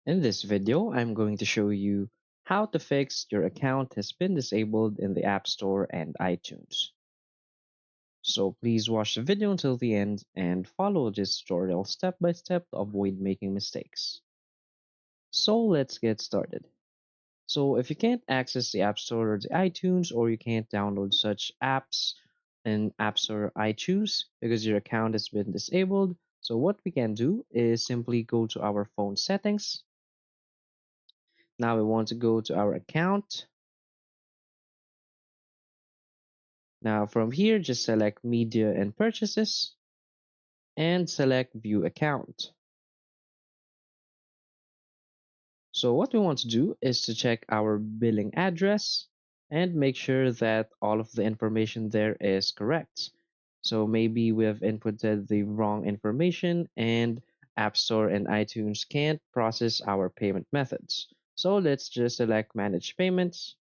In this video, I'm going to show you how to fix your account has been disabled in the App Store and iTunes. So please watch the video until the end and follow this tutorial step by step to avoid making mistakes. So let's get started. So if you can't access the App Store or the iTunes, or you can't download such apps in App Store or iTunes because your account has been disabled, so what we can do is simply go to our phone settings. Now we want to go to our account. Now from here, just select Media and Purchases and select View Account. So what we want to do is to check our billing address and make sure that all of the information there is correct. So maybe we have inputted the wrong information and App Store and iTunes can't process our payment methods. So let's just select Manage Payments.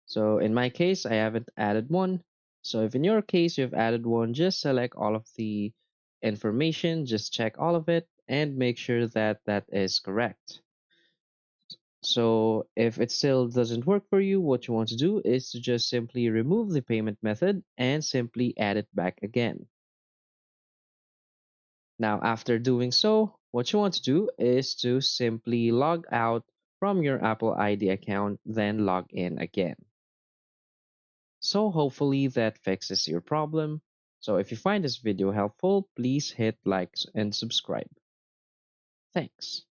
So in my case, I haven't added one. So if in your case you've added one, just select all of the information, just check all of it and make sure that that is correct. So if it still doesn't work for you, what you want to do is to just simply remove the payment method and simply add it back again. Now, after doing so, what you want to do is to simply log out from your Apple ID account, then log in again. So hopefully that fixes your problem. So if you find this video helpful, please hit like and subscribe. Thanks.